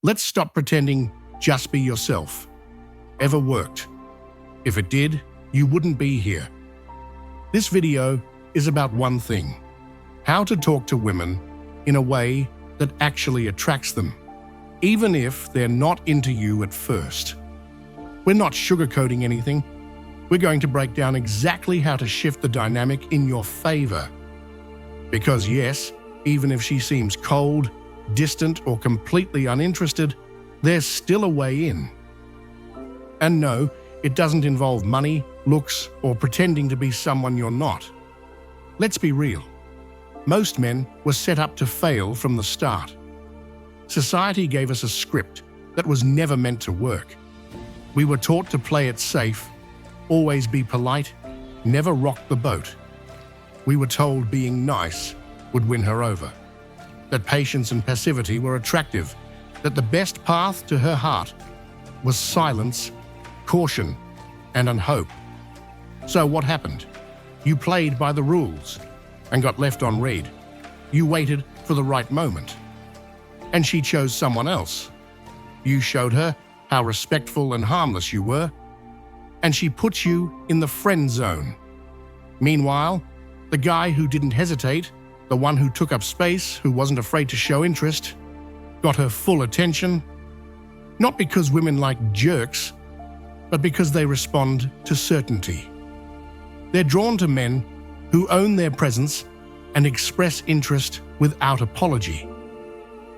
Let's stop pretending just be yourself. Ever worked? If it did, you wouldn't be here. This video is about one thing: how to talk to women in a way that actually attracts them, even if they're not into you at first. We're not sugarcoating anything. We're going to break down exactly how to shift the dynamic in your favor. Because yes, even if she seems cold, distant, or completely uninterested, there's still a way in. And no, it doesn't involve money, looks, or pretending to be someone you're not. Let's be real. Most men were set up to fail from the start. Society gave us a script that was never meant to work. We were taught to play it safe, always be polite, never rock the boat. We were told being nice would win her over, that patience and passivity were attractive, that the best path to her heart was silence, caution, and unhope. So what happened? You played by the rules and got left on read. You waited for the right moment, and she chose someone else. You showed her how respectful and harmless you were, and she put you in the friend zone. Meanwhile, the guy who didn't hesitate, the one who took up space, who wasn't afraid to show interest, got her full attention, not because women like jerks, but because they respond to certainty. They're drawn to men who own their presence and express interest without apology.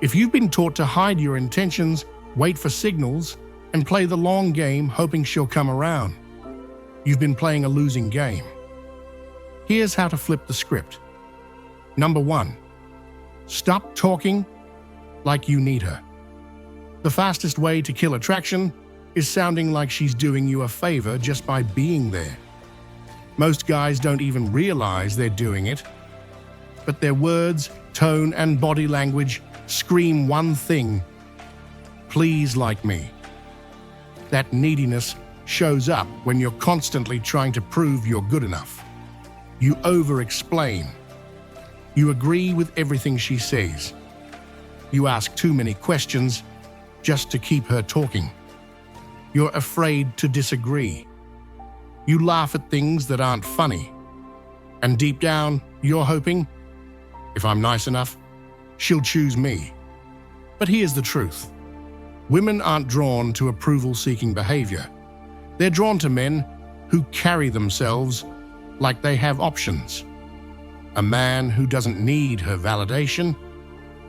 If you've been taught to hide your intentions, wait for signals, and play the long game hoping she'll come around, you've been playing a losing game. Here's how to flip the script. Number 1, stop talking like you need her. The fastest way to kill attraction is sounding like she's doing you a favor just by being there. Most guys don't even realize they're doing it, but their words, tone, and body language scream one thing: please like me. That neediness shows up when you're constantly trying to prove you're good enough. You over-explain. You agree with everything she says. You ask too many questions just to keep her talking. You're afraid to disagree. You laugh at things that aren't funny. And deep down, you're hoping, if I'm nice enough, she'll choose me. But here's the truth. Women aren't drawn to approval-seeking behavior. They're drawn to men who carry themselves like they have options. A man who doesn't need her validation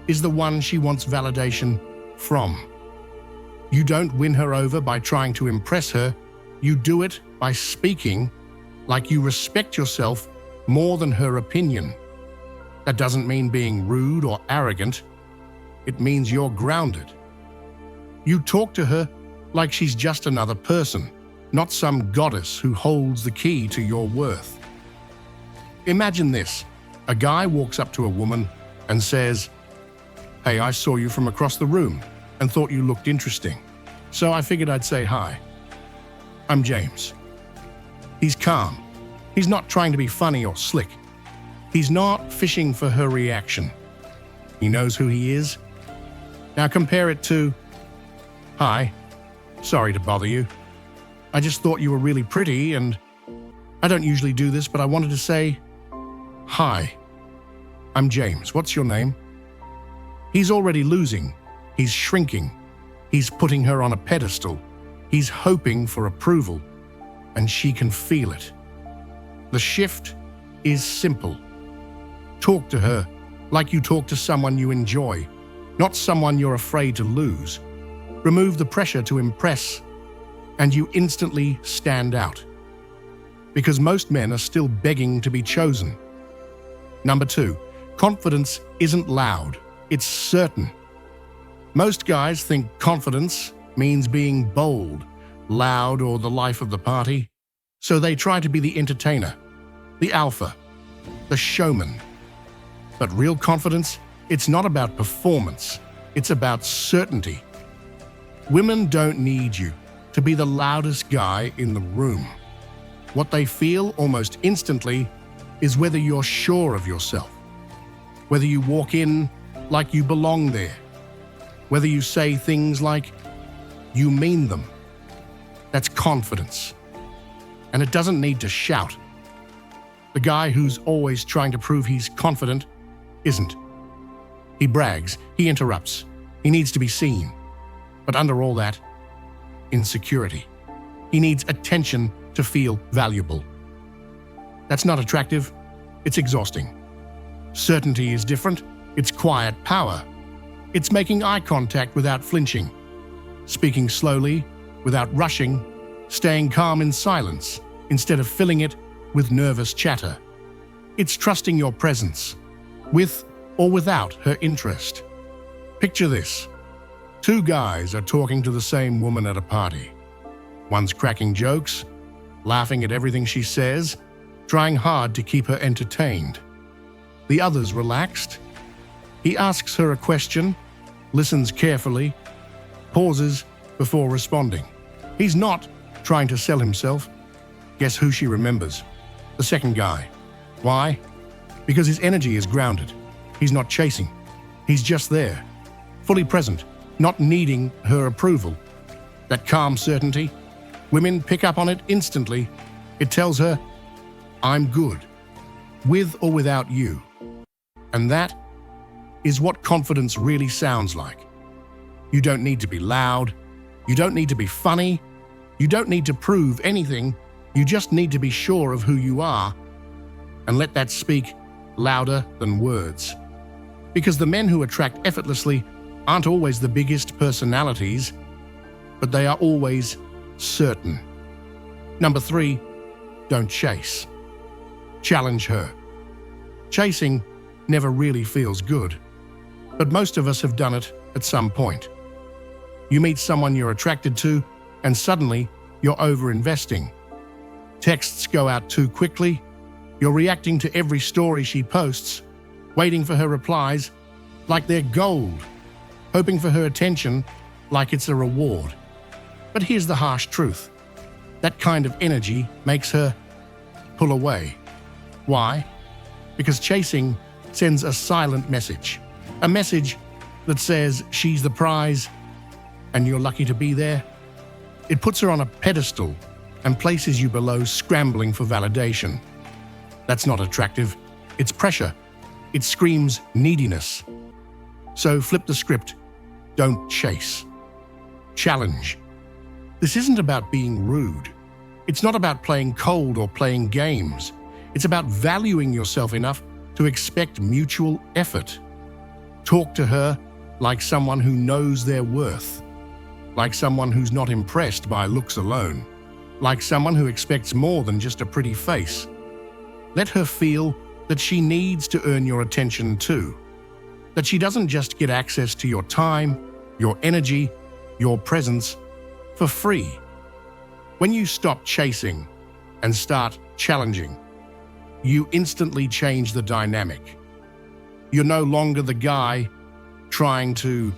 is the one she wants validation from. You don't win her over by trying to impress her. You do it by speaking like you respect yourself more than her opinion. That doesn't mean being rude or arrogant. It means you're grounded. You talk to her like she's just another person, not some goddess who holds the key to your worth. Imagine this. A guy walks up to a woman and says, "Hey, I saw you from across the room and thought you looked interesting, so I figured I'd say hi. I'm James." He's calm. He's not trying to be funny or slick. He's not fishing for her reaction. He knows who he is. Now compare it to, "Hi, sorry to bother you. I just thought you were really pretty, and I don't usually do this, but I wanted to say, hi, I'm James. What's your name?" He's already losing. He's shrinking. He's putting her on a pedestal. He's hoping for approval, and she can feel it. The shift is simple. Talk to her like you talk to someone you enjoy, not someone you're afraid to lose. Remove the pressure to impress, and you instantly stand out. Because most men are still begging to be chosen. Number 2, confidence isn't loud, it's certain. Most guys think confidence means being bold, loud, or the life of the party, so they try to be the entertainer, the alpha, the showman. But real confidence, it's not about performance, it's about certainty. Women don't need you to be the loudest guy in the room. What they feel almost instantly is whether you're sure of yourself, whether you walk in like you belong there, Whether you say things like, "You mean them." That's confidence. And it doesn't need to shout. The guy who's always trying to prove he's confident isn't. He brags, he interrupts, he needs to be seen. But under all that, insecurity. He needs attention to feel valuable. That's not attractive, it's exhausting. Certainty is different, it's quiet power. It's making eye contact without flinching, speaking slowly without rushing, staying calm in silence instead of filling it with nervous chatter. It's trusting your presence, with or without her interest. Picture this. Two guys are talking to the same woman at a party. One's cracking jokes, laughing at everything she says, trying hard to keep her entertained. The other's relaxed. He asks her a question, listens carefully, pauses before responding. He's not trying to sell himself. Guess who she remembers? The second guy. Why? Because his energy is grounded. He's not chasing. He's just there, fully present, not needing her approval. That calm certainty, women pick up on it instantly. It tells her, "I'm good, with or without you." And that is what confidence really sounds like. You don't need to be loud. You don't need to be funny. You don't need to prove anything. You just need to be sure of who you are and let that speak louder than words. Because the men who attract effortlessly aren't always the biggest personalities, but they are always certain. Number 3, don't chase. Challenge her. Chasing never really feels good, but most of us have done it at some point. You meet someone you're attracted to, and suddenly you're over-investing. Texts go out too quickly. You're reacting to every story she posts, waiting for her replies like they're gold, hoping for her attention like it's a reward. But here's the harsh truth. That kind of energy makes her pull away. Why? Because chasing sends a silent message. A message that says she's the prize and you're lucky to be there. It puts her on a pedestal and places you below, scrambling for validation. That's not attractive. It's pressure. It screams neediness. So flip the script. Don't chase. Challenge. This isn't about being rude. It's not about playing cold or playing games. It's about valuing yourself enough to expect mutual effort. Talk to her like someone who knows their worth, like someone who's not impressed by looks alone, like someone who expects more than just a pretty face. Let her feel that she needs to earn your attention too, that she doesn't just get access to your time, your energy, your presence for free. When you stop chasing and start challenging, you instantly change the dynamic. You're no longer the guy trying to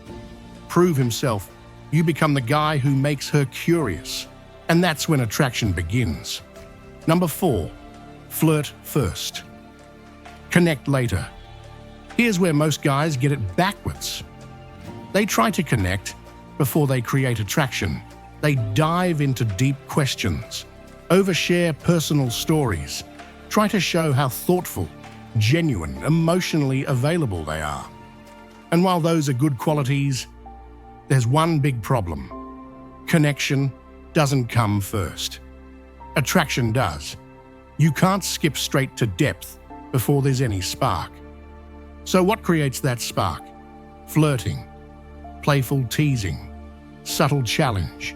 prove himself. You become the guy who makes her curious. And that's when attraction begins. Number 4, flirt first. Connect later. Here's where most guys get it backwards. They try to connect before they create attraction. They dive into deep questions, overshare personal stories, try to show how thoughtful, genuine, emotionally available they are. And while those are good qualities, there's one big problem. Connection doesn't come first. Attraction does. You can't skip straight to depth before there's any spark. So what creates that spark? Flirting, playful teasing, subtle challenge,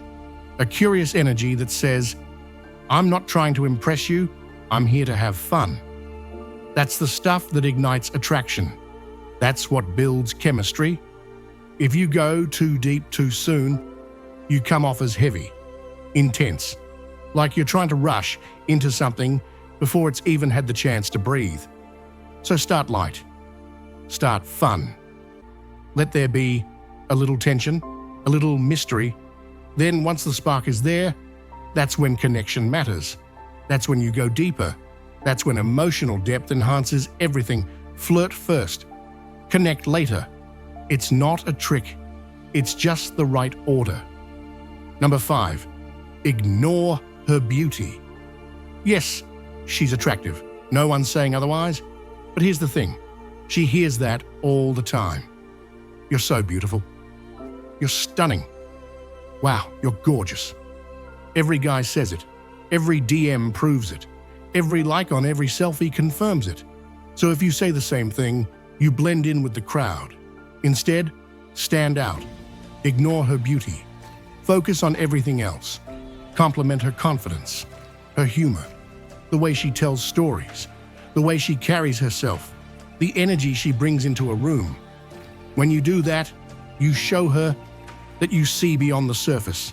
a curious energy that says, "I'm not trying to impress you, I'm here to have fun." That's the stuff that ignites attraction. That's what builds chemistry. If you go too deep too soon, you come off as heavy, intense, like you're trying to rush into something before it's even had the chance to breathe. So start light. Start fun. Let there be a little tension, a little mystery. Then once the spark is there, that's when connection matters. That's when you go deeper. That's when emotional depth enhances everything. Flirt first. Connect later. It's not a trick. It's just the right order. Number 5, ignore her beauty. Yes, she's attractive. No one's saying otherwise. But here's the thing. She hears that all the time. You're so beautiful. You're stunning. Wow, you're gorgeous. Every guy says it. Every DM proves it. Every like on every selfie confirms it. So if you say the same thing, you blend in with the crowd. Instead, stand out. Ignore her beauty. Focus on everything else. Compliment her confidence, her humor, the way she tells stories, the way she carries herself, the energy she brings into a room. When you do that, you show her that you see beyond the surface.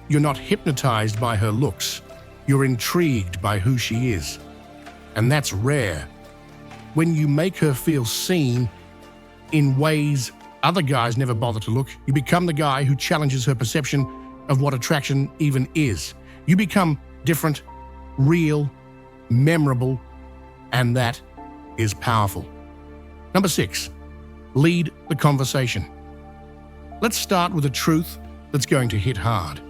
You're not hypnotized by her looks. You're intrigued by who she is. And that's rare. When you make her feel seen in ways other guys never bother to look, you become the guy who challenges her perception of what attraction even is. You become different, real, memorable, and that is powerful. Number 6, lead the conversation. Let's start with a truth that's going to hit hard.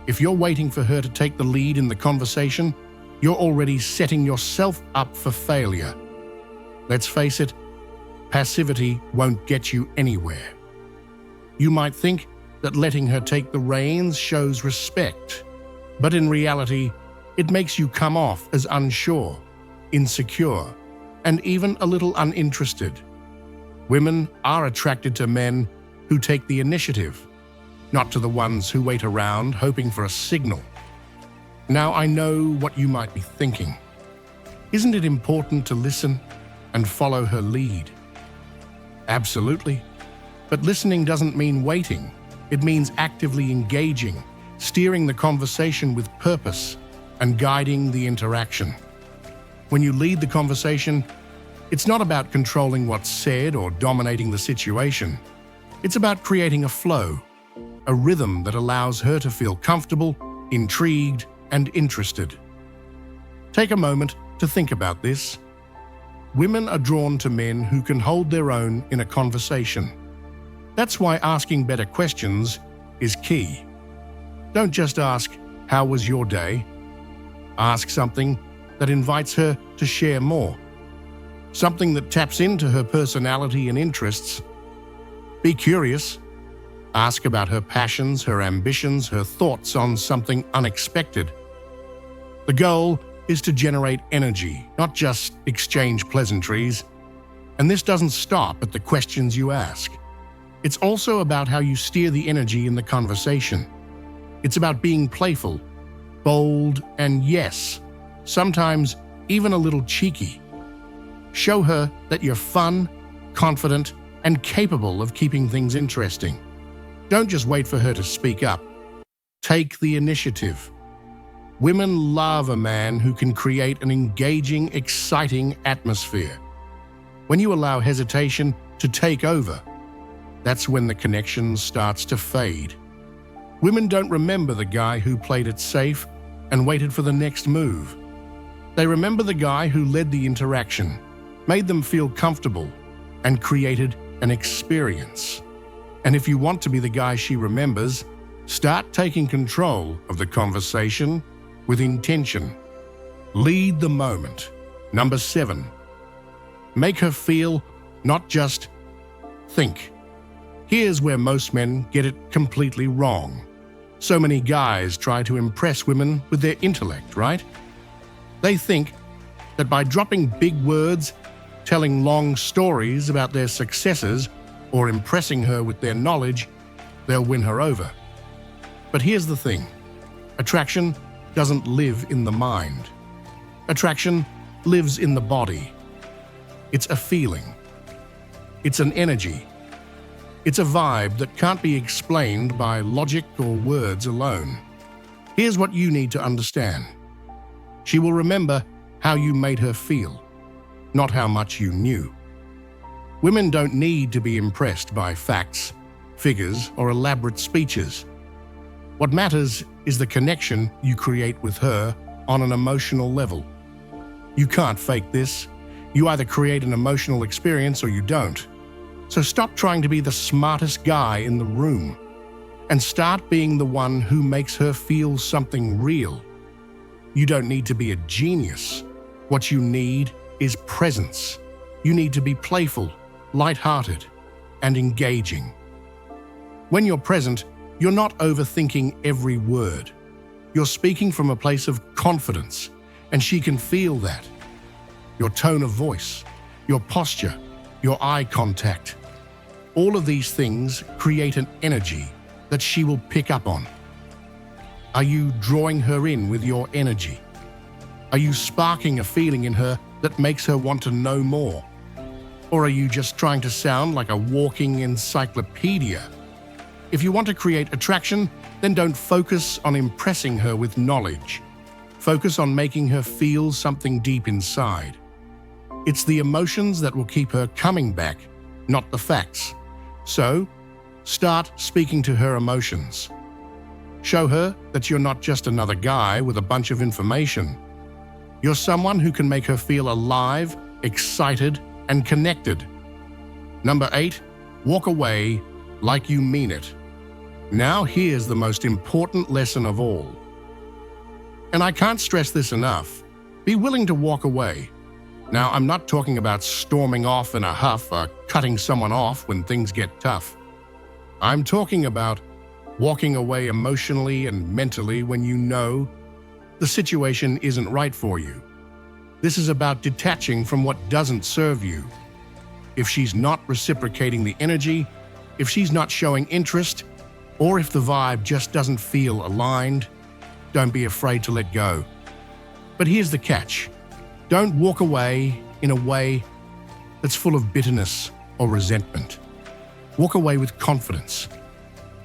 If you're waiting for her to take the lead in the conversation, you're already setting yourself up for failure. Let's face it, passivity won't get you anywhere. You might think that letting her take the reins shows respect, but in reality, it makes you come off as unsure, insecure, and even a little uninterested. Women are attracted to men who take the initiative, not to the ones who wait around hoping for a signal. Now I know what you might be thinking. Isn't it important to listen and follow her lead? Absolutely. But listening doesn't mean waiting. It means actively engaging, steering the conversation with purpose, and guiding the interaction. When you lead the conversation, it's not about controlling what's said or dominating the situation. It's about creating a flow, a rhythm that allows her to feel comfortable, intrigued, and interested. Take a moment to think about this. Women are drawn to men who can hold their own in a conversation. That's why asking better questions is key. Don't just ask, "How was your day?" Ask something that invites her to share more. Something that taps into her personality and interests. Be curious. Ask about her passions, her ambitions, her thoughts on something unexpected. The goal is to generate energy, not just exchange pleasantries. And this doesn't stop at the questions you ask. It's also about how you steer the energy in the conversation. It's about being playful, bold, and yes, sometimes even a little cheeky. Show her that you're fun, confident, and capable of keeping things interesting. Don't just wait for her to speak up. Take the initiative. Women love a man who can create an engaging, exciting atmosphere. When you allow hesitation to take over, that's when the connection starts to fade. Women don't remember the guy who played it safe and waited for the next move. They remember the guy who led the interaction, made them feel comfortable, and created an experience. And if you want to be the guy she remembers, start taking control of the conversation with intention. Lead the moment. Number 7, make her feel, not just think. Here's where most men get it completely wrong. So many guys try to impress women with their intellect, right? They think that by dropping big words, telling long stories about their successes, or impressing her with their knowledge, they'll win her over. But here's the thing. Attraction doesn't live in the mind. Attraction lives in the body. It's a feeling. It's an energy. It's a vibe that can't be explained by logic or words alone. Here's what you need to understand. She will remember how you made her feel, not how much you knew. Women don't need to be impressed by facts, figures, or elaborate speeches. What matters is the connection you create with her on an emotional level. You can't fake this. You either create an emotional experience or you don't. So stop trying to be the smartest guy in the room and start being the one who makes her feel something real. You don't need to be a genius. What you need is presence. You need to be playful, lighthearted, and engaging. When you're present, you're not overthinking every word. You're speaking from a place of confidence, and she can feel that. Your tone of voice, your posture, your eye contact. All of these things create an energy that she will pick up on. Are you drawing her in with your energy? Are you sparking a feeling in her that makes her want to know more? Or are you just trying to sound like a walking encyclopedia? If you want to create attraction, then don't focus on impressing her with knowledge. Focus on making her feel something deep inside. It's the emotions that will keep her coming back, not the facts. So, start speaking to her emotions. Show her that you're not just another guy with a bunch of information. You're someone who can make her feel alive, excited, and connected. Number 8, walk away like you mean it. Now here's the most important lesson of all. And I can't stress this enough. Be willing to walk away. Now, I'm not talking about storming off in a huff or cutting someone off when things get tough. I'm talking about walking away emotionally and mentally when you know the situation isn't right for you. This is about detaching from what doesn't serve you. If she's not reciprocating the energy, if she's not showing interest, or if the vibe just doesn't feel aligned, don't be afraid to let go. But here's the catch. Don't walk away in a way that's full of bitterness or resentment. Walk away with confidence.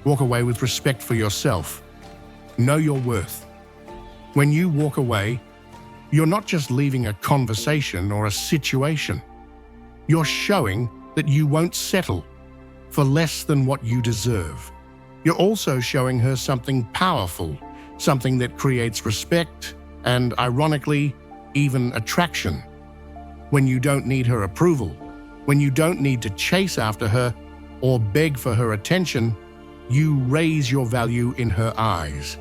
Walk away with respect for yourself. Know your worth. When you walk away, you're not just leaving a conversation or a situation. You're showing that you won't settle for less than what you deserve. You're also showing her something powerful, something that creates respect and, ironically, even attraction. When you don't need her approval, when you don't need to chase after her or beg for her attention, you raise your value in her eyes.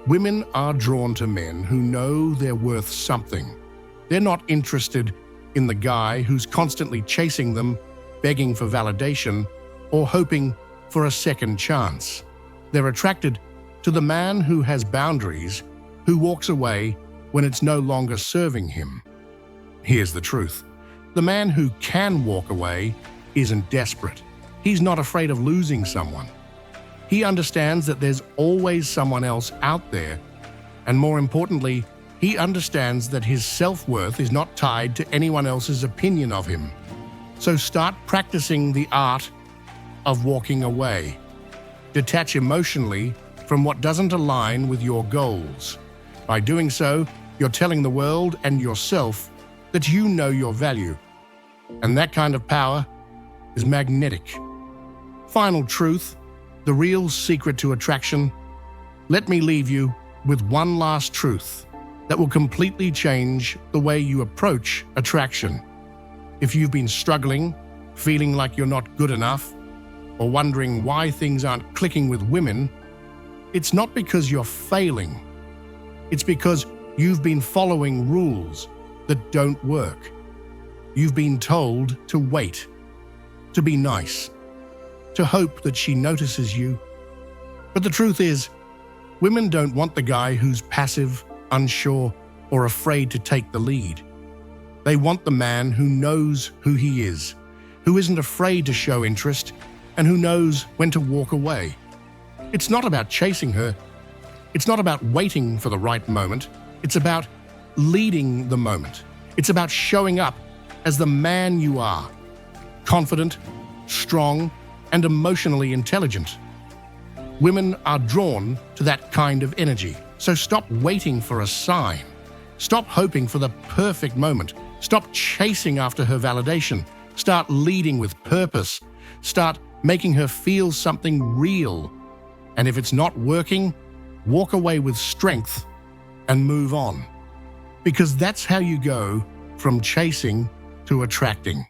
Women are drawn to men who know they're worth something. They're not interested in the guy who's constantly chasing them, begging for validation, or hoping for a second chance. They're attracted to the man who has boundaries, who walks away when it's no longer serving him. Here's the truth. The man who can walk away isn't desperate. He's not afraid of losing someone. He understands that there's always someone else out there, and more importantly, he understands that his self-worth is not tied to anyone else's opinion of him. So start practicing the art of walking away. Detach emotionally from what doesn't align with your goals. By doing so, you're telling the world and yourself that you know your value. And that kind of power is magnetic. Final truth, the real secret to attraction. Let me leave you with one last truth that will completely change the way you approach attraction. If you've been struggling, feeling like you're not good enough, or wondering why things aren't clicking with women, it's not because you're failing. It's because you've been following rules that don't work. You've been told to wait, to be nice, to hope that she notices you. But the truth is, women don't want the guy who's passive, unsure, or afraid to take the lead. They want the man who knows who he is, who isn't afraid to show interest, and who knows when to walk away. It's not about chasing her. It's not about waiting for the right moment. It's about leading the moment. It's about showing up as the man you are, confident, strong, and emotionally intelligent. Women are drawn to that kind of energy. So stop waiting for a sign. Stop hoping for the perfect moment. Stop chasing after her validation. Start leading with purpose. Start making her feel something real. And if it's not working, walk away with strength and move on. Because that's how you go from chasing to attracting.